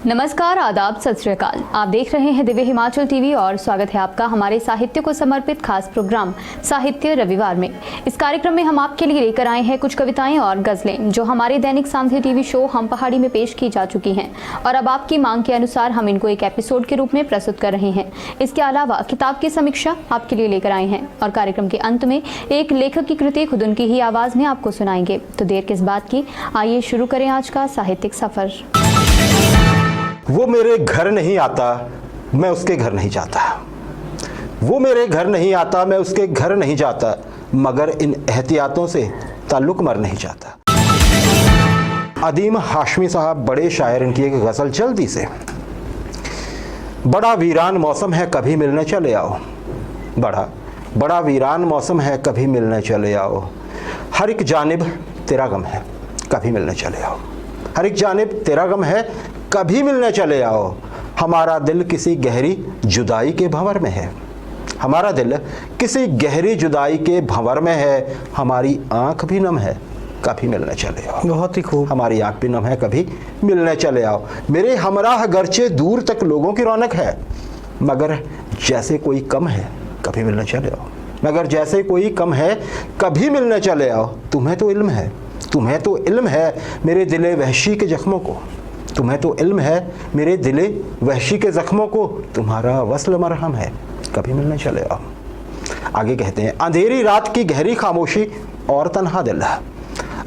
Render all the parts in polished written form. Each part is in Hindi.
नमस्कार, आदाब, सत श्री अकाल। आप देख रहे हैं दिव्य हिमाचल टीवी और स्वागत है आपका हमारे साहित्य को समर्पित खास प्रोग्राम साहित्य रविवार में। इस कार्यक्रम में हम आपके लिए लेकर आए हैं कुछ कविताएं और गजलें जो हमारे दैनिक सांध्य टीवी शो हम पहाड़ी में पेश की जा चुकी हैं और अब आपकी मांग के अनुसार हम इनको एक एपिसोड के रूप में प्रस्तुत कर रहे हैं। इसके अलावा किताब की समीक्षा आपके लिए लेकर आए हैं और कार्यक्रम के अंत में एक लेखक की कृति खुद उनकी ही आवाज में आपको सुनाएंगे। तो देर किस बात की, आइए शुरू करें आज का साहित्यिक सफर। वो मेरे घर नहीं आता, मैं उसके घर नहीं जाता। वो मेरे घर नहीं आता, मैं उसके घर नहीं जाता, मगर इन एहतियातों से ताल्लुक मर नहीं जाता। अदीम हाशमी साहब बड़े शायर, इनकी एक गज़ल जल्दी से। बड़ा वीरान मौसम है, कभी मिलने चले आओ। बड़ा वीरान मौसम है, कभी मिलने चले आओ। हर एक जानिब तेरा गम है, कभी मिलने चले आओ। हर एक जानिब तेरा गम है, कभी मिलने चले आओ। हमारा दिल किसी गहरी जुदाई के भंवर में है। हमारा दिल किसी गहरी जुदाई के भंवर में है। हमारी आंख भी नम है, कभी मिलने चले आओ। बहुत ही खूब। हमारी आंख भी नम है, कभी मिलने चले आओ। मेरे हमराह गर्चे दूर तक लोगों की रौनक है, मगर जैसे कोई कम है, कभी मिलने चले आओ। मगर जैसे कोई कम है, कभी मिलने चले आओ। तुम्हें तो इल्म है, तुम्हें तो इल्म है मेरे दिले वहशी के जख्मों को। तुम्हें तो इल्म है मेरे दिले वहशी के जख्मों को। तुम्हारा वस्ल मरहम है, कभी मिलने चले आओ। आगे कहते हैं, अंधेरी रात की गहरी खामोशी और तन्हा दिल।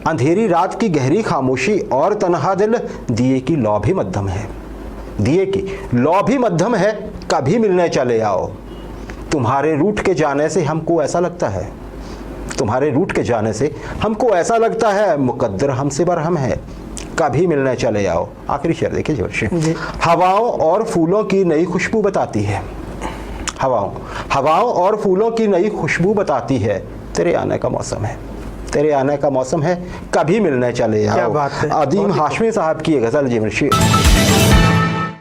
अंधेरी रात की गहरी खामोशी और तन्हा दिल, दिए की लौ भी मध्यम है। दिए की लौ भी मध्यम है, कभी मिलने चले आओ। तुम्हारे रूठ के जाने से हमको ऐसा लगता है, तुम्हारे रूठ के जाने से हमको ऐसा लगता है, मुकद्दर हमसे बरहम है, कभी मिलने चले आओ। आखिरी शेर देखिए जोर। हवाओं और फूलों की नई खुशबू बताती है। हवाओं और फूलों की नई खुशबू बताती है, तेरे आने का मौसम है, तेरे आने का मौसम है, कभी मिलने चले आओ। क्या बात है। अदीम हाशमी साहब की गजल जी मुर्शी।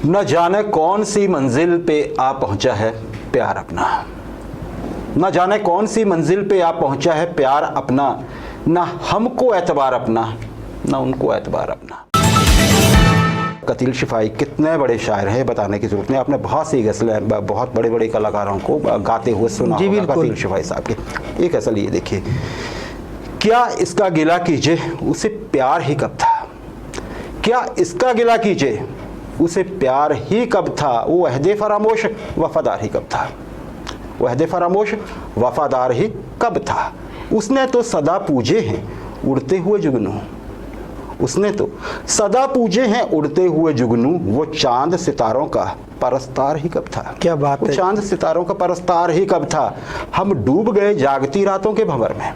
न जाने कौन सी मंजिल पे आ पहुंचा है प्यार अपना। न जाने कौन सी मंजिल पे आ पहुंचा है प्यार अपना। न हमको एतबार अपना, ना उनको एतबार अपना। कतील शिफाई कितने बड़े शायर हैं, बताने की जरूरत नहीं। आपने बहुत सी गज़लें बहुत बड़े बड़े कलाकारों को गाते हुए सुना होगा कतील शिफाई साहब की। एक गज़ल ये देखिए, क्या इसका गिला कीजिए उसे प्यार ही कब था। क्या इसका गिला कीजिए उसे प्यार ही कब था। वो अहदे फरामोश वफादार ही कब था। वो अहदे फरामोश वफादार ही कब था। उसने तो सदा पूजे हैं उड़ते हुए जुगनू। उसने तो सदा पूजे हैं उड़ते हुए जुगनू। वो चांद सितारों का परस्तार ही कब था। क्या बात है। वो चांद सितारों का परस्तार ही कब था। हम डूब गए जागती रातों के भंवर में।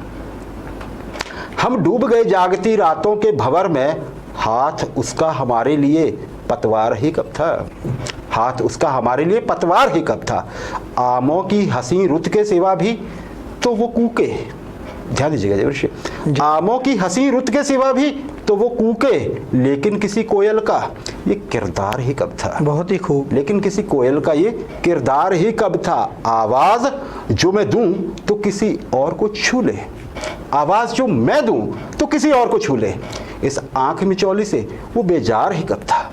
हम डूब गए जागती रातों के भंवर में। हाथ उसका हमारे लिए पतवार ही कब था। हाथ उसका हमारे लिए पतवार ही कब था। आमों की हंसी रुत के सिवा भी तो वो कूके। ध्यान दीजिएगा। आमों की हंसी रुत के सिवा भी तो वो कूके, लेकिन किसी कोयल का ये किरदार ही कब था। बहुत ही खूब। लेकिन किसी कोयल का ये किरदार ही कब था। आवाज जो मैं दूं तो किसी और को छू ले। आवाज जो मैं दूं तो किसी और को छू ले। इस आंख मिचौली से वो बेजार ही कब था।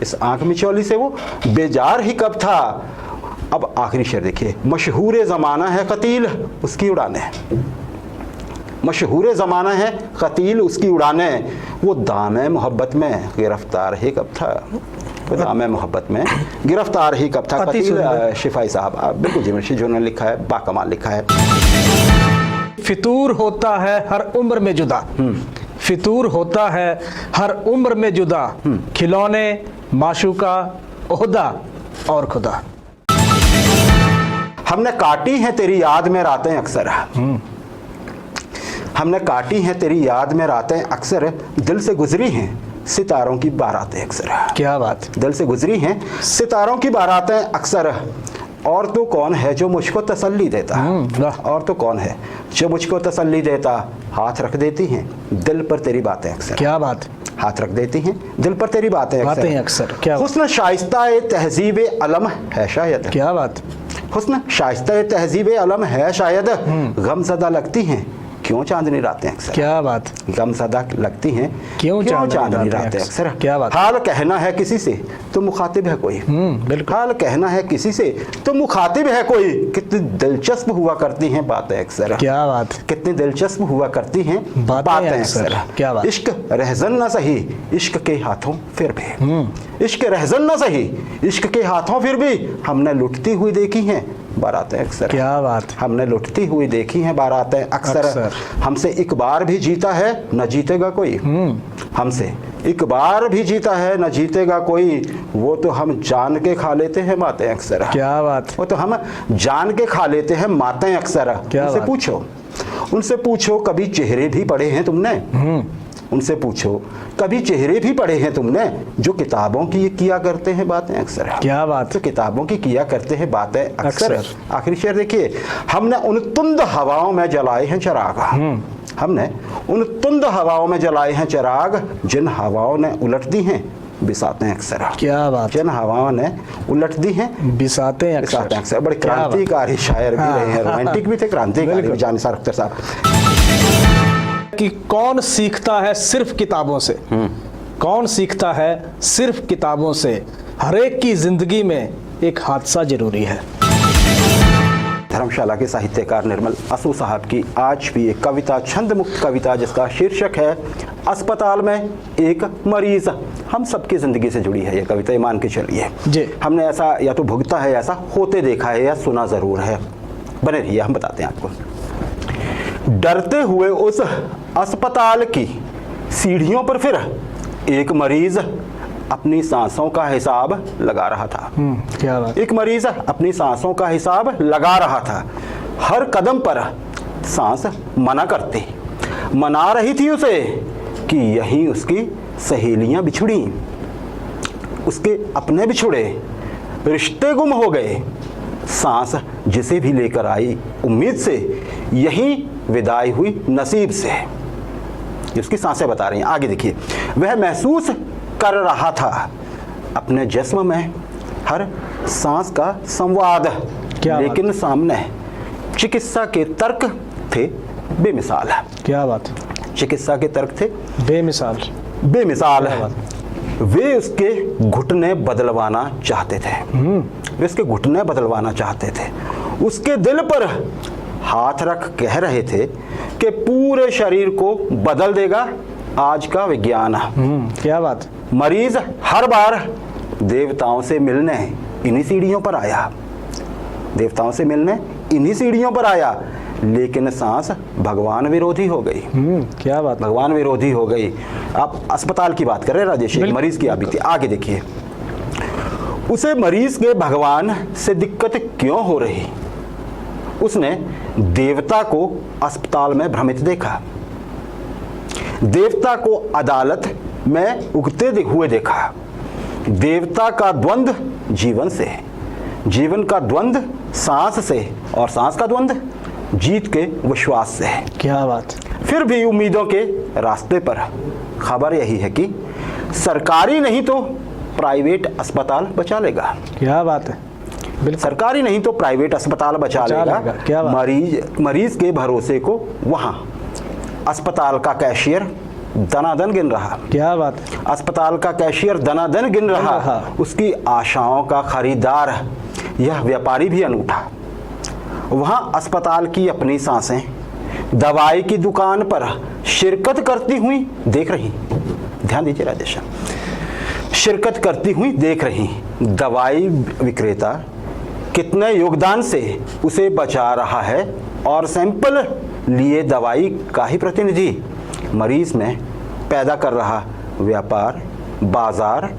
इस आंख मिचौली से वो बेजार ही कब था। अब आखिरी शेर देखिए, मशहूर ज़माना है कतील उसकी उड़ाने। मशहूर ज़माना है कतील उसकी उड़ाने। वो दामे मोहब्बत में गिरफ्तार ही कब था। वो दामे मोहब्बत में गिरफ्तार ही कब था। कतील शिफाई साहब बिल्कुल जी जो उन्होंने लिखा है, बाकमाल लिखा है। फितूर होता है हर उम्र में जुदा। फितूर होता है हर उम्र में जुदा। खिलौने माशूका ओहदा और खुदा। हमने काटी हैं तेरी याद में रातें अक्सर। हमने काटी हैं तेरी याद में रातें अक्सर। दिल से गुजरी हैं सितारों की बारातें अक्सर। क्या बात। दिल से गुजरी हैं सितारों की बारातें अक्सर। और तो कौन है जो मुझको तसल्ली देता। और तो कौन है जो मुझको तसल्ली देता। हाथ रख देती हैं दिल पर तेरी बातें अक्सर। क्या बात। हाथ रख देती हैं दिल पर तेरी बातें अक्सर। क्या हुस्न शाइस्ता तहजीब अलम है शायद। क्या बात। हुस्न शाइस्ता तहजीब अलम है शायद। गमज़दा लगती हैं क्यों चांदनी रातें अक्सर, क्या बात, गमज़दा लगती हैं क्यों चांदनी रातें अक्सर। क्या बात, हाल कहना है किसी से तो मुखातिब है कोई, बिल्कुल, हाल कहना है किसी से तो मुखातिब है कोई। कितनी दिलचस्प हुआ करती हैं बातें अक्सर, क्या बात, कितनी दिलचस्प हुआ करती हैं बातें अक्सर। क्या बात, इश्क रहज़न न सही इश्क के हाथों फिर भी, इश्क रहज़न न सही इश्क के हाथों फिर भी हमने लुटती हुई देखी हैं बारातें अक्सर। क्या बात, हमने लुटती हुई देखी हैं बारातें अक्सर। हमसे एक बार भी जीता है न जीतेगा कोई, हमसे एक बार भी जीता है न जीतेगा कोई, वो तो हम जान के खा लेते हैं बातें अक्सर। क्या बात, वो तो हम जान के खा लेते हैं बातें अक्सर। उनसे पूछो कभी चेहरे भी पढ़े हैं तुमने, उनसे पूछो कभी चेहरे भी पढ़े हैं तुमने जो किताबों की किया करते हैं बातें अक्सर। क्या बात, तो किताबों की किया करते हैं बातें अक्सर। आखिरी शेर देखिए, हमने उन तुंद हवाओं में जलाए हैं चिराग, हमने उन तुंद हवाओं में जलाए हैं चिराग जिन हवाओं ने उलट दी हैं बिसातें अक्सर। क्या बात, जिन हवाओं ने उलट दी हैं बिसातें अक्सर। बड़े क्रांतिकारी शायर भी रहे हैं, रोमांटिक भी थे, क्रांतिकारी भी जानिसार अख्तर साहब। कि कौन सीखता है सिर्फ किताबों से, कौन सीखता है सिर्फ किताबों से, हर एक की जिंदगी में एक हादसा जरूरी है। धर्मशाला के साहित्यकार निर्मल असू साहब की आज भी एक कविता, छंद मुक्त कविता, जिसका शीर्षक है अस्पताल में एक मरीज। हम सबकी ज़िंदगी से जुड़ी है ये कविता, मान के चलिए जी। हमने ऐसा या तो भुगता है, ऐसा होते देखा है या सुना ज़रूर है। बने रहिए, हम बताते हैं आपको। डरते हुए उस अस्पताल की सीढ़ियों पर फिर एक मरीज अपनी सांसों का हिसाब लगा रहा था। क्या बात, एक मरीज अपनी सांसों का हिसाब लगा रहा था। हर कदम पर सांस मना रही थी उसे कि यहीं उसकी सहेलियां बिछुड़ी, उसके अपने बिछुड़े रिश्ते गुम हो गए। सांस जिसे भी लेकर आई उम्मीद से, यहीं विदाई हुई नसीब से। उसकी सांसें बता रही हैं, आगे देखिए। वह महसूस कर रहा था अपने जिस्म में हर सांस का संवाद, लेकिन सामने चिकित्सा के तर्क थे बेमिसाल। क्या बात, चिकित्सा के तर्क थे बेमिसाल। वे उसके घुटने बदलवाना चाहते थे, वे उसके घुटने बदलवाना चाहते थे। उसके दिल पर हाथ रख कह रहे थे कि पूरे शरीर को बदल देगा आज का विज्ञान। क्या बात, मरीज हर बार देवताओं से मिलने इन्हीं सीढ़ियों पर आया, देवताओं से मिलने इन्हीं सीढ़ियों पर आया, लेकिन सांस भगवान विरोधी हो गई। क्या बात, भगवान विरोधी हो गई। आप अस्पताल की बात कर रहे हैं राजेश, मरीज की आबिती। आगे देखिए, उसे मरीज के भगवान से दिक्कत क्यों हो रही। उसने देवता को अस्पताल में भ्रमित देखा, देवता को अदालत में उगते हुए देखा। देवता का द्वंद्व जीवन से, जीवन का द्वंद्व सांस से, और सांस का द्वंद्व जीत के विश्वास से। क्या बात, फिर भी उम्मीदों के रास्ते पर खबर यही है कि सरकारी नहीं तो प्राइवेट अस्पताल बचा लेगा। क्या बात है, बिल्कुल, सरकारी नहीं तो प्राइवेट अस्पताल बचा लेगा। क्या बात, मरीज के भरोसे को वहां अस्पताल का कैशियर दनादन गिन रहा। क्या बात, अस्पताल का कैशियर दनादन गिन रहा। उसकी आशाओं का खरीदार यह व्यापारी भी अनूठा। वहां अस्पताल की अपनी सांसें दवाई की दुकान पर शिरकत करती हुई देख रही, ध्यान दीजिए राजेश, शिरकत करती हुई देख रही। दवाई विक्रेता कितने योगदान से उसे बचा रहा है, और सैंपल लिए दवाई का ही प्रतिनिधि मरीज में पैदा कर रहा व्यापार, बाजार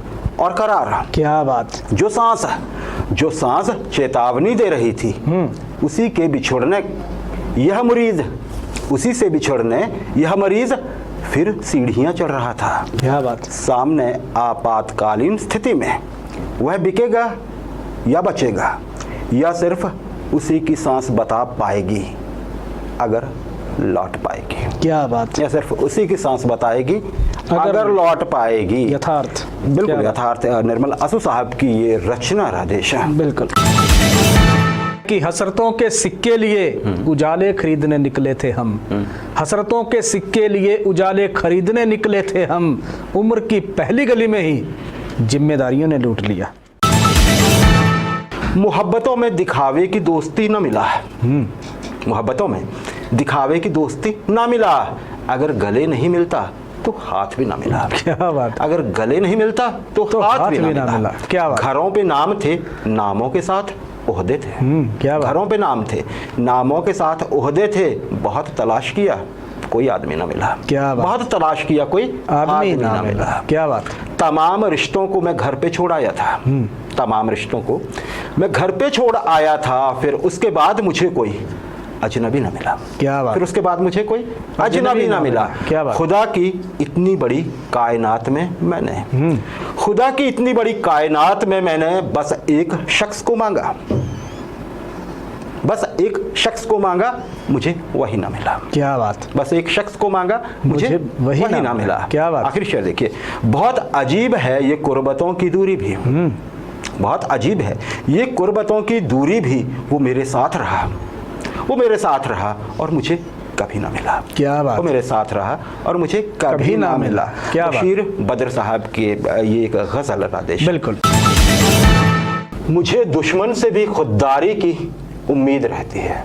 और करार। क्या बात, जो सांस चेतावनी दे रही थी, उसी के बिछुड़ने यह मरीज, उसी से बिछुड़ने यह मरीज फिर सीढ़ियां चढ़ रहा था। क्या बात, सामने आपातकालीन स्थिति में वह बिकेगा या बचेगा, या सिर्फ उसी की सांस बता पाएगी अगर लौट पाएगी। क्या बात, या सिर्फ उसी की सांस बताएगी अगर लौट पाएगी। यथार्थ, बिल्कुल यथार्थ। निर्मल असू साहब की ये रचना राजेश। बिल्कुल। कि हसरतों के सिक्के लिए उजाले खरीदने निकले थे हम, हसरतों के सिक्के लिए उजाले खरीदने निकले थे हम, उम्र की पहली गली में ही जिम्मेदारियों ने लूट लिया। मोहब्बतों में दिखावे की दोस्ती न मिला, मोहब्बतों में दिखावे की दोस्ती ना मिला, अगर गले नहीं मिलता तो हाथ भी ना मिला। क्या बात। अगर गले नहीं मिलता तो हाथ भी ना मिला। क्या बात। घरों पे नाम थे, नामों के साथ ओहदे थे। क्या बात। घरों पे नाम थे, नामों के साथ ओहदे थे, बहुत तलाश किया कोई आदमी ना मिला। क्या बात। बहुत तलाश किया कोई आदमी ना मिला। क्या बात। तमाम रिश्तों को मैं घर पे छोड़ आया था, तमाम रिश्तों को मैं घर पे छोड़ आया था, फिर उसके बाद मुझे कोई अजनबी ना मिला। क्या बात। फिर उसके बाद मुझे कोई अजनबी ना मिला। क्या बात। खुदा की इतनी बड़ी कायनात में मैंने, खुदा की इतनी बड़ी कायनात में मैंने बस एक शख्स को मांगा, बस एक शख्स को मांगा, मुझे वही ना मिला। क्या बात। बस एक शख्स को मांगा, मुझे वही ना मिला। क्या बात। आखिर शेर देखिए, बहुत अजीब है ये कुर्बतों की दूरी भी, बहुत अजीब है ये कुर्बतों की दूरी भी, वो मेरे साथ रहा, वो मेरे साथ रहा और मुझे कभी ना मिला। क्या बात। वो मेरे साथ रहा और मुझे कभी ना मिला। क्या बात। बशीर बद्र साहब के ये एक गजल राधेश। बिल्कुल। मुझे दुश्मन से भी खुददारी की उम्मीद रहती है,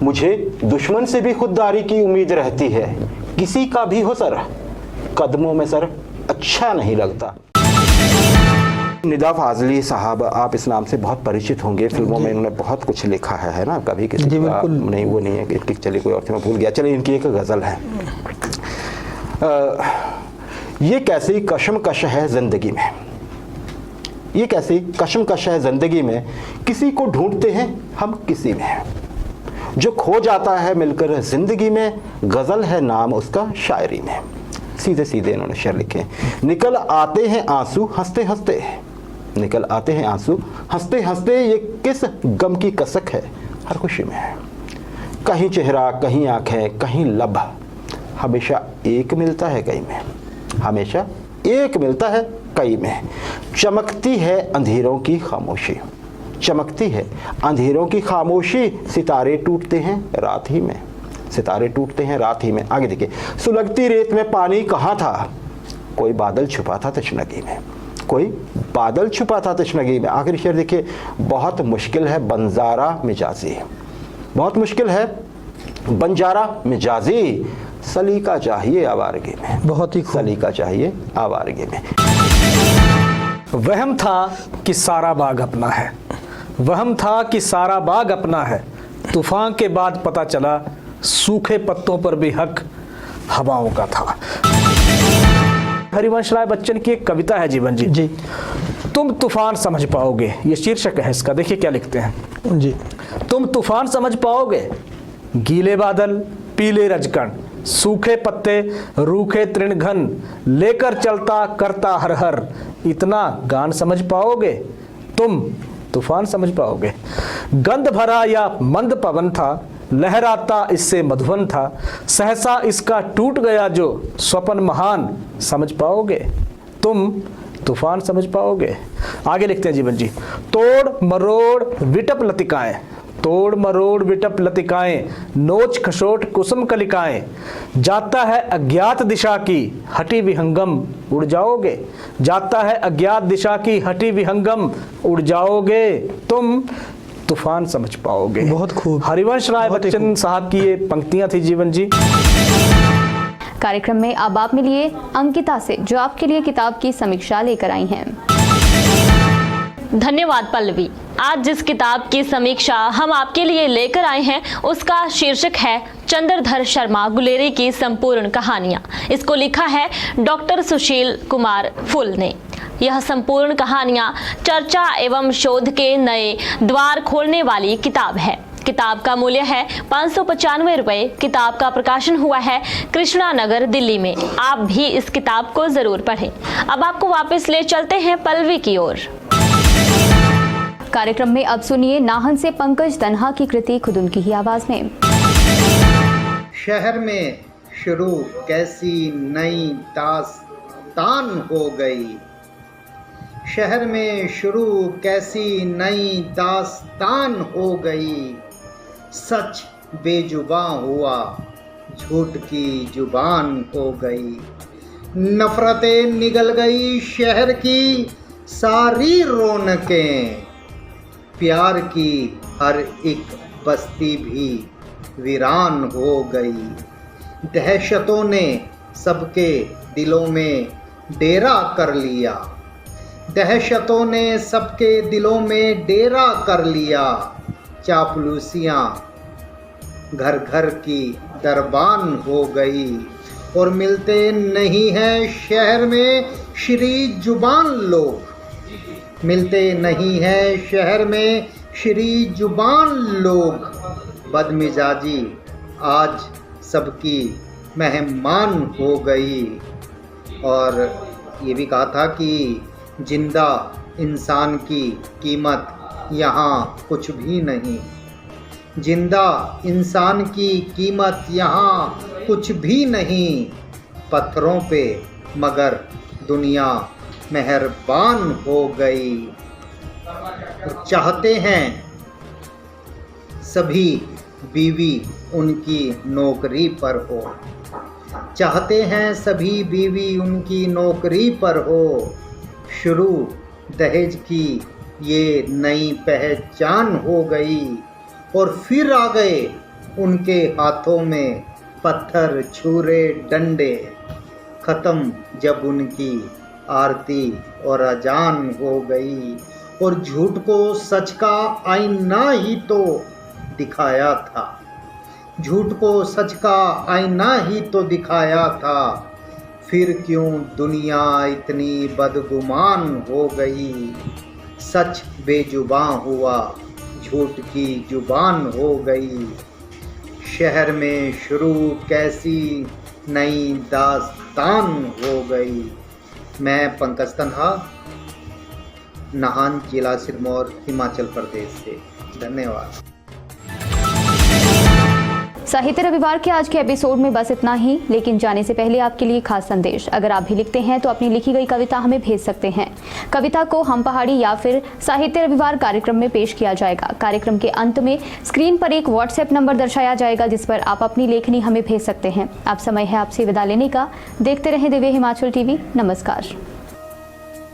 मुझे दुश्मन से भी खुददारी की उम्मीद रहती है, किसी का भी हो सर, कदमों में सर अच्छा नहीं लगता। निदा फाजली साहब, आप इस नाम से बहुत परिचित होंगे, फिल्मों में इन्होंने बहुत कुछ लिखा है ना, कभी किसी का नहीं, वो नहीं है कि चलिए कोई और थी, मैं भूल गया। चलिए इनकी एक गज़ल है, ये कैसी कशमकश है ज़िंदगी में, ये कैसी कशमकश है ज़िंदगी में, किसी को ढूंढते हैं हम किसी में, जो खो जाता है मिलकर ज़िंदगी में, गज़ल है नाम उसका शायरी में। सीधे सीधे इन्होंने शेर लिखे, निकल आते हैं आंसू हंसते हंसते, निकल आते हैं आंसू हंसते हंसते, ये किस गम की कसक है हर खुशी में, कहीं चेहरा कहीं आंखें कहीं लब, हमेशा एक मिलता है कई में, हमेशा एक मिलता है कई में, चमकती है अंधेरों की खामोशी, चमकती है अंधेरों की खामोशी, सितारे टूटते हैं रात ही में, सितारे टूटते हैं रात ही में। आगे देखिए, सुलगती रेत में पानी कहाँ था, कोई बादल छुपा था तशनगी में, कोई बादल छुपा था तशनगी में। आखिरी शेर देखिए, बहुत मुश्किल है बंजारा मिजाजी, बहुत मुश्किल है बंजारा मिजाजी, सलीका चाहिए आवारगी में, बहुत ही सलीका चाहिए आवारगी में। वहम था कि सारा बाग अपना है, वहम था कि सारा बाग अपना है, तूफान के बाद पता चला सूखे पत्तों पर भी हक हवाओं का था। हरिवंश राय बच्चन की एक कविता है जीवन जी, तुम तूफान समझ पाओगे, ये शीर्षक है इसका। देखिए क्या लिखते हैं जी, तुम तूफान समझ पाओगे, गीले बादल पीले रजकण, सूखे पत्ते रूखे तृणघन, लेकर चलता करता हर हर, इतना गान समझ पाओगे, तुम तूफान समझ पाओगे। गंध भरा या मंद पवन था, लहराता इससे मधुवन था, सहसा इसका टूट गया जो स्वप्न महान, समझ पाओगे, तुम तूफान समझ पाओगे। आगे लिखते हैं जीवन जी, तोड़ मरोड़ विटप लतिकाएं, तोड़ मरोड़ विटप लतिकाएं, नोच खसोट कुसुम कलिकाएं, जाता है अज्ञात दिशा की हटी विहंगम, उड़ जाओगे, जाता है अज्ञात दिशा की हटी विहंगम, उड़ जाओगे, तुम तूफान समझ पाओगे। बहुत खूब। हरिवंश राय बच्चन साहब की ये पंक्तियां थी जीवन जी। कार्यक्रम में अब आप मिलिए अंकिता से, जो आपके लिए किताब की समीक्षा लेकर आई हैं। धन्यवाद पल्लवी। आज जिस किताब की समीक्षा हम आपके लिए लेकर आए हैं उसका शीर्षक है चंद्रधर शर्मा गुलेरी की संपूर्ण कहानियां। इसको लिखा है डॉक्टर सुशील कुमार फुल ने। यह संपूर्ण कहानियां चर्चा एवं शोध के नए द्वार खोलने वाली किताब है। किताब का मूल्य है 595 रुपए। किताब का प्रकाशन हुआ है कृष्णा नगर दिल्ली में। आप भी इस किताब को जरूर पढ़ें। अब आपको वापस ले चलते हैं पल्लवी की ओर। कार्यक्रम में अब सुनिए नाहन से पंकज तन्हा की कृति खुद उनकी ही आवाज में। शहर में शुरू कैसी नई दास्तान हो गई, शहर में शुरू कैसी नई दास्तान हो गई। सच बेजुबां हुआ, झूठ की जुबान हो गई। नफरतें निगल गई शहर की सारी रौनकें। प्यार की हर एक बस्ती भी वीरान हो गई। दहशतों ने सबके दिलों में डेरा कर लिया। दहशतों ने सबके दिलों में डेरा कर लिया। चापलूसियाँ घर घर की दरबान हो गई और मिलते नहीं हैं शहर में श्री जुबान लोग। मिलते नहीं हैं शहर में श्री जुबान लोग। बदमिजाजी आज सबकी मेहमान हो गई। और ये भी कहा था कि जिंदा इंसान की कीमत यहाँ कुछ भी नहीं। जिंदा इंसान की कीमत यहाँ कुछ भी नहीं। पत्थरों पे मगर दुनिया मेहरबान हो गई। चाहते हैं सभी बीवी उनकी नौकरी पर हो। चाहते हैं सभी बीवी उनकी नौकरी पर हो। शुरू दहेज की ये नई पहचान हो गई और फिर आ गए उनके हाथों में पत्थर छुरे डंडे। ख़त्म जब उनकी आरती और अजान हो गई और झूठ को सच का आईना ही तो दिखाया था। झूठ को सच का आईना ही तो दिखाया था। फिर क्यों दुनिया इतनी बदगुमान हो गई। सच बेजुबां हुआ, झूठ की जुबान हो गई। शहर में शुरू कैसी नई दास्तान हो गई। मैं पंकज तन्हा, नाहन, जिला सिरमौर, हिमाचल प्रदेश से। धन्यवाद। साहित्य रविवार के आज के एपिसोड में बस इतना ही, लेकिन जाने से पहले आपके लिए खास संदेश। अगर आप भी लिखते हैं तो अपनी लिखी गई कविता हमें भेज सकते हैं। कविता को हम पहाड़ी या फिर साहित्य रविवार कार्यक्रम में पेश किया जाएगा। कार्यक्रम के अंत में स्क्रीन पर एक व्हाट्सएप नंबर दर्शाया जाएगा जिस पर आप अपनी लेखनी हमें भेज सकते हैं। अब समय है आपसे विदा लेने का। देखते रहें दिव्य हिमाचल टीवी। नमस्कार।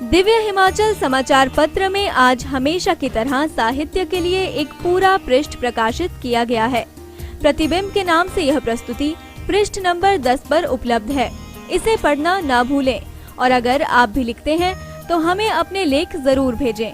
दिव्य हिमाचल समाचार पत्र में आज हमेशा की तरह साहित्य के लिए एक पूरा पृष्ठ प्रकाशित किया गया है। प्रतिबिंब के नाम से यह प्रस्तुति पृष्ठ नंबर 10 पर उपलब्ध है। इसे पढ़ना ना भूलें और अगर आप भी लिखते हैं तो हमें अपने लेख जरूर भेजें।